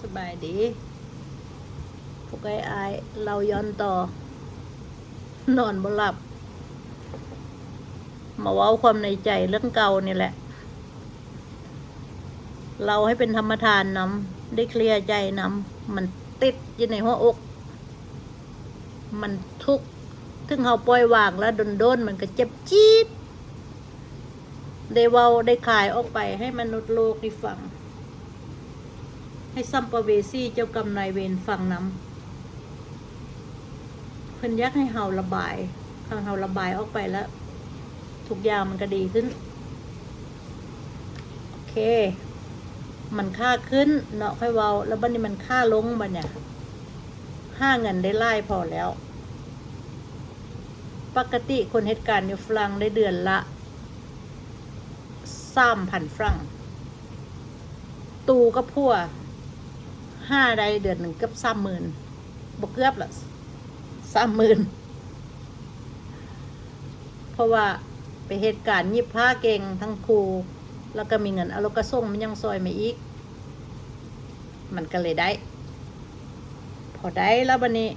สบายดีพวกอายเราย้อนต่อ นอนบ่หลับ มาเว้าความในใจเรื่องเก่านี่แหละ เราให้เป็นธรรมทานนำได้เคลียร์ใจนำมันติดอยู่ในหัวอก มันทุกข์ถึงเขาปล่อยวางแล้วโดนมันก็เจ็บจี๊ดได้เว้าได้ขายออกไปให้มนุษย์โลกได้ฟัง ให้ซัมปเวสีเจ้ากรรมนายเวรฟังนำเพิ่นอยากให้เฮาระบายข้างเฮาระบายออกไปแล้ว ทุกอย่างมันก็ดีขึ้น โอเค มันค่าขึ้นเนาะค่อยเว้าแล้วบัดนี้มันค่าลงบัดเนี่ยเงินได้ไล่พอแล้ว ปกติคนเหตุการณ์อยู่ฝรั่งได้เดือนละ3,000 ฝรั่งตูก็พัว5ได้เดือนหนึ่งเกือบ30,000บ่เกือบละ30,000เพราะว่าไปเหตุการณ์ยิบผ้าเก่งทั้งครูแล้วก็มีเงินเอาแล้วก็ส่งมันยังซอยมาอีกมันก็เลยได้ พอได้แล้วบัดนี้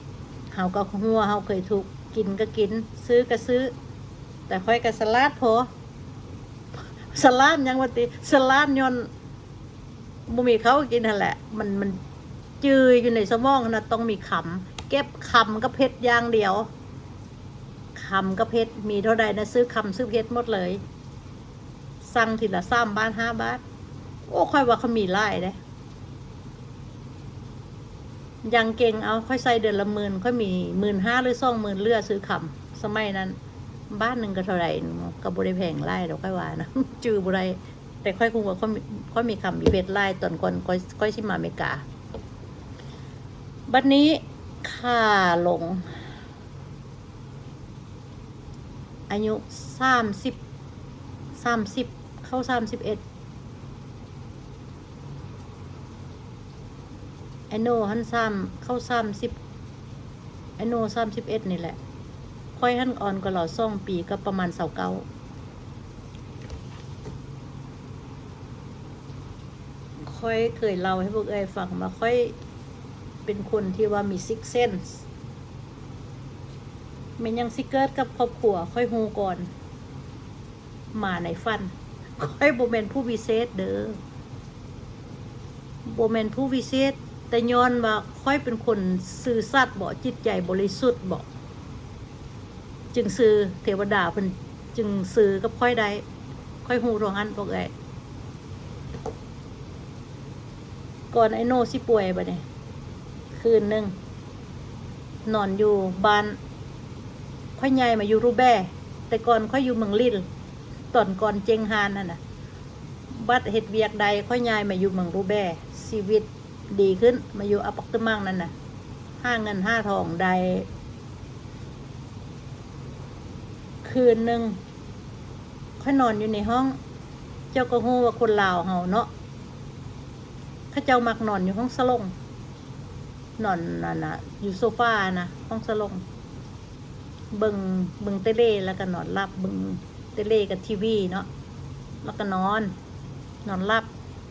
เฮาก็หัวเฮาเคยถูกกินก็กินซื้อก็ซื้อแต่ค่อยก็สลัดพอสลัดยังว่าติสลัดย้อนบ่มีเขากินนั่นแหละมันจืออยู่ในสมองนะต้องมีคำเก็บคำก็เพชรอย่างเดียวคำก็เพชรมีเท่าใดนะซื้อคำซื้อเพชรหมดเลยสั่งทีละ3 บาท5 บาทโอ้ค่อยว่าเขามีไล่เด้ยังเก่งเอาค่อยใส่เดือนละ10,000ค่อยมี15,000หรือ20,000เลือซื้อคำสมัยนั้นบ้านหนึ่งก็เท่าไหร่ก็บ่ได้แพงไล่ดอกค่อยว่านะ จื้อบ่ได้แต่ค่อยคงว่าค่อยมีคำมีเพชรไล่ตอนก่อนค่อยสิมาอเมริกาบัดนี้ค่าลงอายุ30เข้า31ไอโน่หันเข้า30ไอโน่31นี่แหละค่อยหันอ่อนกว่าเรา2 ปีก็ประมาณ29ค่อยเคยเล่าให้พวกเอ้ยฟังมาค่อยเป็นคนที่ว่ามีซิกเซนส์มันยังสิเกิดกับครอบครัวค่อยฮู้ก่อนมาในฝันค่อยบ่แม่นผู้วิเศษเด้อบ่แม่นผู้วิเศษแต่ย้อนว่าค่อยเป็นคนซื่อสัตย์บ่จิตใจบริสุทธิ์บ่จึงซื่อเทวดาเพิ่นจึงซื่อกับค่อยได้ค่อยฮู้ตรงนั้นบอกเอ้ยก่อนไอ้โน่สิป่วยบัดนี้คืนนึงนอนอยู่บ้านค่อยย้ายมาอยู่รูแบแต่ก่อนค่อยอยู่เมืองลิ่นตอนก่อนเจงฮานนั่นน่ะบัดเฮ็ดเวียกใดค่อยย้ายมาอยู่เมืองรูแบชีวิตดีขึ้นมาอยู่อพาร์ตเมนต์นั่นน่ะเงินทองได้คืนนึงค่อยนอนอยู่ในห้องเจ้าก็ฮู้ว่าคนลาวเฮาเนาะเขาเจ้ามักนอนอยู่ห้องสลงนอนนั่นน่ะอยู่โซฟานะห้องสลงเบิ่งเตเลแล้วก็นอนหลับเบิ่งเตเลกับทีวีเนาะแล้วก็นอนหลับ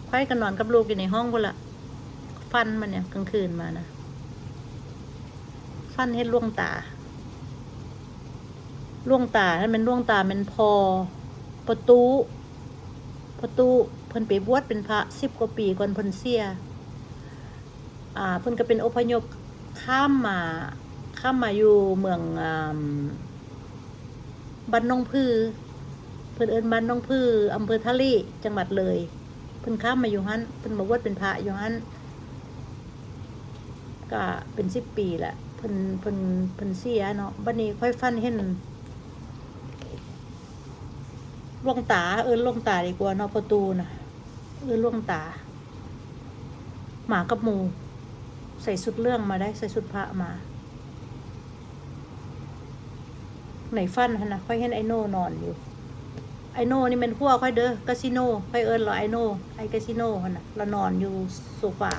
ค่อยก็นอนกับลูกอยู่ในห้องพุ่นล่ะฟันมันเนี่ยกลางคืนมานะฟันเฮ็ดล่วงตาถ้ามันล่วงตามันพอประตูเพิ่นไปบวชเป็นพระ10 กว่าปีก่อนเพิ่นเสียเพิ่นก็เป็นอพยพข้ามมาอยู่เมืองบ้านหนองผือเพิ่นเอิ้นบ้านหนองผืออำเภอทะเลจังหวัดเลยเพิ่นข้ามมาอยู่หั่นเพิ่นมาบวชเป็นพระอยู่หั่นก็เป็น10 ปีแหละเพิ่นเสียเนาะบัดนี้ค่อยฝันเห็นหลวงตาหลวงตาดีกว่าเนาะประตูน่ะหลวงตาหมากับหมูใส่ชุดเรื่องมาได้ใส่ชุดพระมาไหนฟันหั่นนะค่อยเห็นไอโน่นอนอยู่ไอโน่นี่เป็นพวกค่อยเด้อกาสิโนค่อยเอิ้นเหรอไอโน่ไอกาสิโนหั่นน่ะเรานอนอยู่โซฟา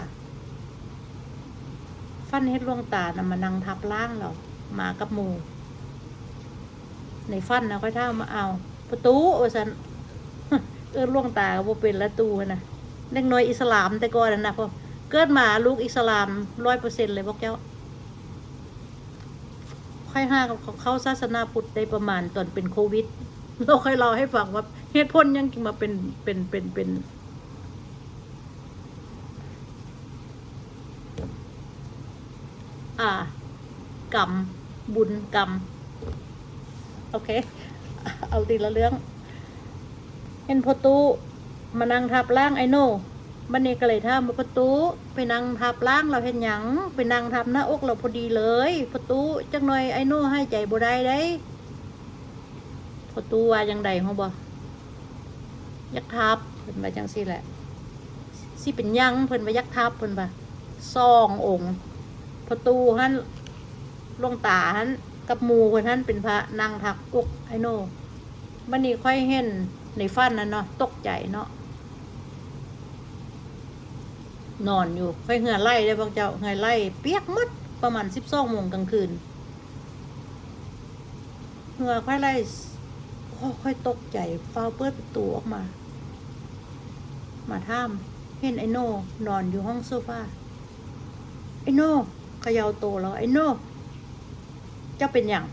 ฟันเฮ็ดหลวงตาน่ะมานั่งทับล่างเราหมากับหมูในฟันนะค่อยถามมาเอาประตูว่าซั่นหลวงตาก็บ่เป็นละตูหั่นน่ะเด็กน้อยอิสลามแต่ก่อนนั่นน่ะพอ เกิดมาลูกอิสลาม 100% เลยพวกเจ้าค่อยห้ากับเขาศาสนาพุทธได้ประมาณตอนเป็นโควิดเราค่อยเล่าให้ฟังว่าเหตุผลยังมาเป็นกรรมบุญกรรมโอเคเอาทีละเรื่องเห็นพ่อตู้มานั่งทับล่างไอโน่บันนี้ก็เลยถามว่าพ่อตู้ไปนั่งทับล่างเราเห็นหยังไปนั่งทับหน้าอกเราพอดีเลยพ่อตู้จังหน่อยไอโน่ให้ใจบ่ได้ได้พ่อตู้ว่าจังใดเฮาบ่ยักทับเพิ่นว่าจังซี่แหละสิเป็นหยังเพิ่นว่ายักทับเพิ่นว่า2 องค์พ่อตู้หั่นหลวงตาหั่นกับหมู่เพิ่นหั่นเป็นพระนั่งทับอกไอโน่บัดนี้ค่อยเห็นในฝันนั่นเนาะตกใจเนาะนอนอยู่ค่อยเหงื่อไล่ได้พวกเจ้าเหงื่อไล่เปียกหมดประมาณ12 โมงกลางคืนเหงื่อค่อยไล่ค่อยตกใจฟ้าเปิดประตูออกมาท่ามเห็นไอโน่นอนอยู่ห้องโซฟาไอโน่เขย่าโตแล้วไอโน่เจ้าเป็นอย่าง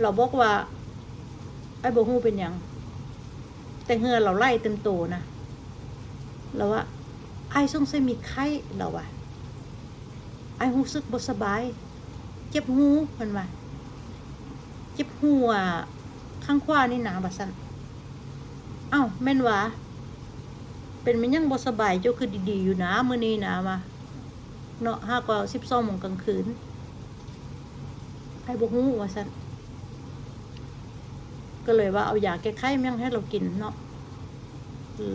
เราบอกว่าไอ้โบฮูเป็นอย่างแต่เหงื่อเราไล่เต็มโตนะเราว่าไอ้สงสัยมีไข้เราว่าไอ้รู้สึกบ่สบายเจ็บหูเพิ่นว่าเจ็บหัวข้างขวานี่หนาบ่ซั่นอ้าวแม่นว่าเป็นมันยังบ่สบายเจ้าคือดีๆอยู่นะมื้อนี้นะมาเนาะ5 ก็12 โมงกลางคืนไอ้บ่ฮู้ว่าซั่นก็เลยว่าเอายาแก้ไข้แม่งให้เรากินเนาะ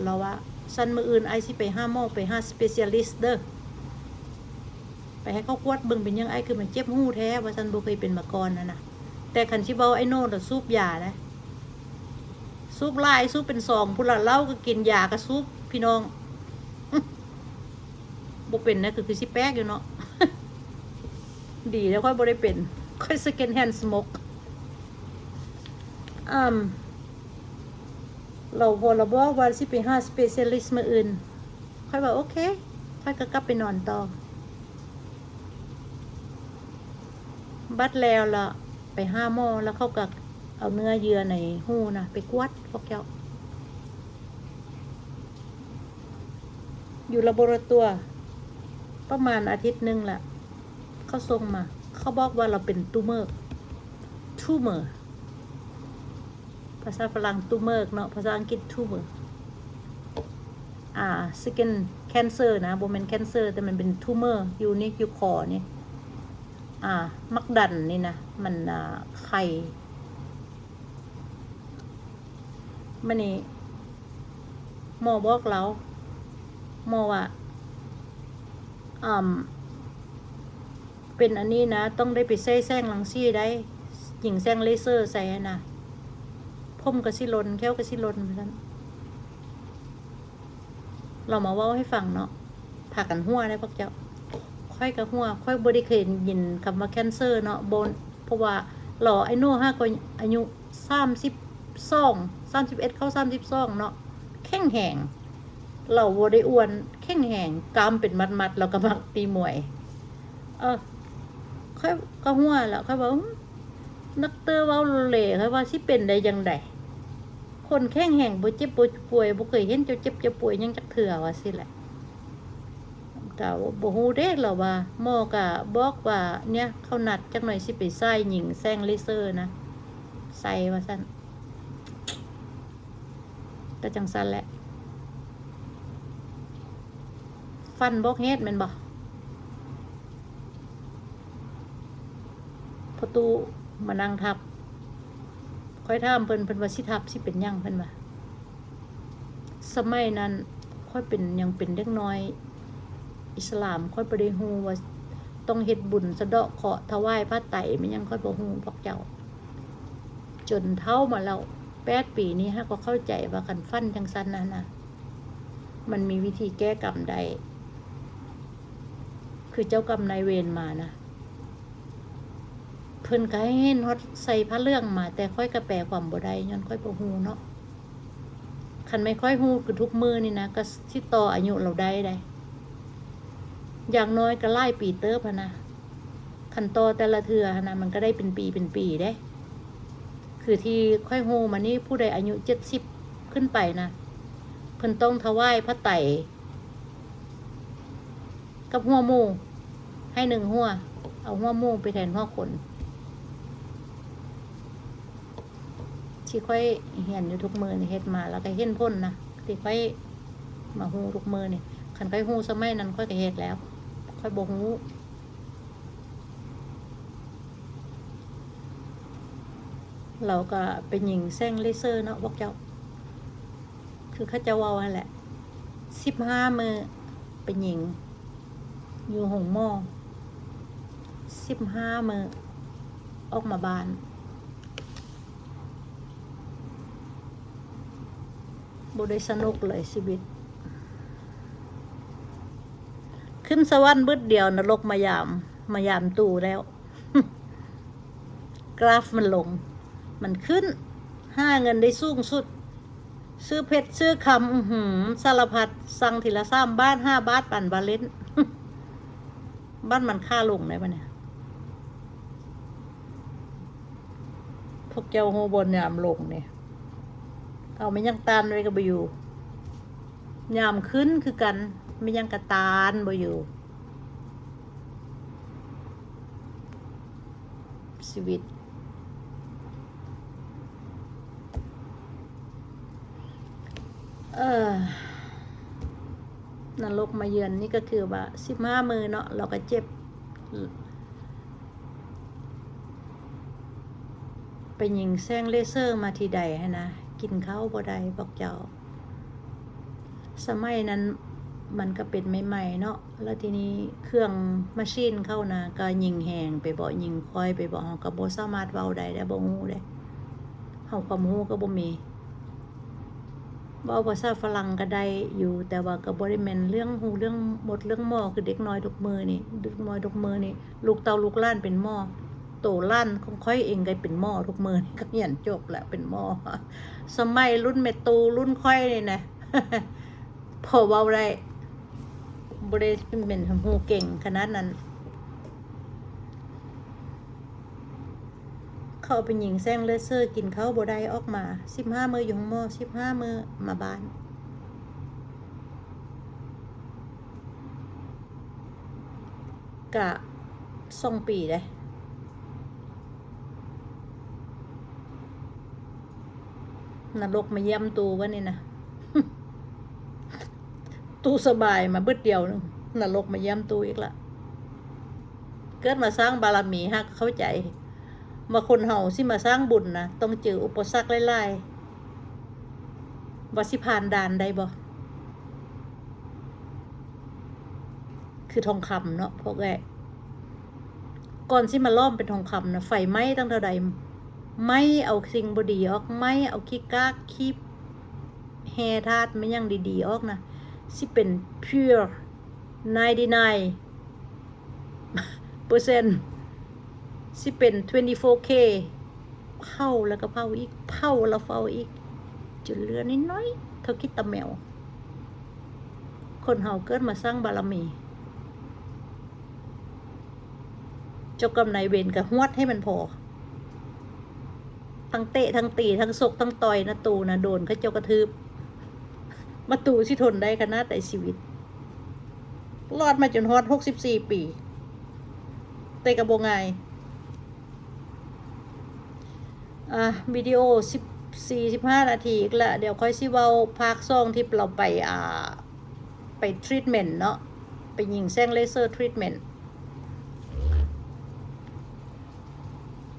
เราว่าซั่นมื้ออื่นไอ้สิไปหาหมอไปหา specialist เด้อไปให้เขากวดเบิ่งเป็นยังไอ้คือมันเจ็บหูแท้ว่าซั่นบ่เคยเป็นมาก่อนนะแต่คันสิเว้าไอ้โน่น่ะสูบยานะสูบหลายสูบเป็น2พุ่นล่ะเหล้าก็กินยาก็สูบพี่น้องบ่เป็นนะคือสิแป๊กอยู่เนาะ ดีแล้วค่อยบ่ได้เป็นค่อย second hand smoke เราพอเราบอกว่าสิไปหา specialist มื้ออื่นค่อยว่าโอเคค่อยก็กลับไปนอนต่อบัดแล้วล่ะไปหาหมอแล้วเขาก็เอาเนื้อเยื่อในหูนะไปกวดพวกเจ้าอยู่ลาโบราตอรี่ประมาณอาทิตย์นึงแหละเขาส่งมาเขาบอกว่าเราเป็นตูเมอร์ภาษาฝรั่งตูเมอร์เนาะภาษาอังกฤษทูเมอร์skin cancer นะบ่แม่น cancer แต่มันเป็นทูเมอร์อยู่นี่อยู่คอนี่มักดันนี่นะมันไข่มันนี่หมอบอกเราหมอว่าเป็นอันนี้นะต้องได้ไปใส่แสงรังสีได้หญิงแสงเลเซอร์ใส่นะผมกระสิลนแก้วกระสิลนเหมือนกันเรามาว่าให้ฟังเนาะพากันหัวได้พวกเจ้าค่อยกับหัวค่อยบริเคยยินคำว่าแคนเซอร์เนาะบนเพราะว่าหล่อไอโน่5 ก็อายุ31เข้า32เนาะแข็งแหงเราบ่ได้อ้วนแข็งแหงกล้ามเป็นมัดๆเราก็มักตีมวยค่อยก็หัวแล้วค่อยบอกนักเตอร์เว้าเล่ค่อยว่าสิเป็นได้จังได๋คนแข็งแหงบ่เจ็บบ่ป่วยบ่เคยเห็นเจ้าเจ็บจะป่วยยังจักเทื่อว่าสิแหละก็บ่ฮู้เด้ล่ะว่าหมอก็บอกว่าเนี่ยเขานัดจักหน่อยสิไปใส่หญิงแสงเลเซอร์นะใส่ว่าซั่นก็จังซั่นแหละฟันบอกเฮ็ดแม่นบ่ประตูมานั่งทับค่อยถามเพิ่นว่าสิทับสิเป็นหยังเพิ่นว่าสมัยนั้นค่อยเป็นยังเป็นเด็กน้อยอิสลามค่อยบ่ได้ฮู้ว่าต้องเฮ็ดบุญสะเดาะเคราะห์ถวายพระไตรมันยังค่อยบ่ฮู้พวกเจ้าจนเฒ่ามาแล้ว8 ปีนี้ฮะก็เข้าใจว่าคันฟันจังซั่นนะมันมีวิธีแก้กรรมได้คือเจ้ากรรมนายเวรมานะเพิ่นก็ให้เห็นฮอดใส่ผ้าเรื่องมาแต่ค่อยก็แปลความบ่ได้ย้อนค่อยบ่ฮู้เนาะ คันไม่ค่อยฮู้คือทุกมือนี่นะก็ที่ต่ออายุเราได้อย่างน้อยก็ไล่ปีเติบนะคันต่อแต่ละเทื่อนะมันก็ได้เป็นปีได้คือที่ค่อยฮู้มานี่ผู้ใดอายุ70ขึ้นไปนะเพิ่นต้องถวายพระไตรกับหัวหมูให้1หัวเอาหัวหมูไปแทนหัวคนที่ค่อยเห็นอยู่ทุกมือนี่เฮ็ดมาแล้วก็เห็นพ้นนะที่ค่อยมาฮู้ทุกมือนี่คันค่อยฮู้สมัยนั้นค่อยก็เฮ็ดแล้วค่อยบ่ฮู้เราก็เป็นหญิงแซงเลเซอร์เนาะบอกเจ้าคือเขาจะว่าแหละ15มือเป็นหญิงอยู่หงหม้อ15มือออกมาบ้านบ่ได้สนุกเลยชีวิตขึ้นสวรรค์บึดเดียวนรกมายามตู่แล้ว กราฟมันลงมันขึ้นหาเงินได้สูงสุดซื้อเพชรซื้อคำสารพัดสั่งทีละ3 บาท5 บาทปั่นบาเลน บ้านมันค่าลงได้ปะเนี่ยพวกเจ้าโฮบนยามลงเนี่ยเอาไม่ยังตานไว้กับอยู่ยามขึ้นคือกันไม่ยังกระตานบ่อยู่ชีวิตนรกมาเยือนนี่ก็คือว่า15มือเนาะเราก็เจ็บไปยิงแซงเลเซอร์มาทีใดฮะนะกินข้าวบ่ได้บอกเจ้าสมัยนั้นมันก็เป็นใหม่ๆเนาะแล้วทีนี้เครื่องมาชีนเข้านะก็ยิงแหงไปบ่ยิงคอยไปบ่เฮาก็บ่สามารถเว้าได้บ่ฮู้ได้เฮาความรู้ก็บ่มีเว้าภาษาฝรั่งก็ได้อยู่แต่ว่าก็บ่ได้แม่นเรื่องฮู้เรื่องหมดเรื่องหม้อคือเด็กน้อยทุกมื้อนี่เด็กน้อยทุกมื้อนี่ลูกเต้าลูกหลานเป็นหม้อโตล้านของค่อยเองก็เป็นหม้อทุกมื้อนี่ก็เรียนจบแล้วเป็นหม้อสมัยรุ่นแม่ตูรุ่นค่อยนี่นะ พอเว้าได้บ่ได้เป็นฮู้เก่งขนาดนั้นเขาเป็นหญิงแซงเลเซอร์กินข้าวบ่ได้ออกมา15มื้ออยู่ห้องหมอ15มื้อมาบ้านกะ2 ปีได้นรกมาเยี่ยมตูวะนี่นะ ตูสบายมาบึดเดียวนึงนรกมาเยี่ยมตูอีกละเกิดมาสร้างบารมีฮักเข้าใจมาคนเฮาสิมาสร้างบุญนะต้องเจออุปสรรคหลายๆว่าสิผ่านด่านได้บ่คือทองคำเนาะพวกแกก่อนสิมาล้อมเป็นทองคำนะไฟไหม้ตั้งเท่าใดไม่เอาสิ่งบ่ดีออกไม่เอาขี้กากขี้แฮธาตุไม่ยังดีๆออกนะสิเป็น pure 99% สิเป็น 24K เผาแล้วก็เผาอีกเผาแล้วเผาอีกจนเหลือนิดน้อยเท่าคิดตะแมวคนเฮาเกิดมาสร้างบารมีเจ้ากรรมนายเวรก็หวดให้มันพอทั้งเตะทั้งตีทั้งศกทั้งต่อยนะตูนะโดนเขาเจ้ากระทืบมาตูสิทนได้ขนาดแต่ชีวิตรอดมาจนฮอด64 ปีแต่กระโบงไงวิดีโอ14-15 นาทีอีกละเดี๋ยวค่อยสิเว้าภาค2ที่เราไปทรีทเมนต์เนาะไปยิงแซงเลเซอร์ทรีทเมนต์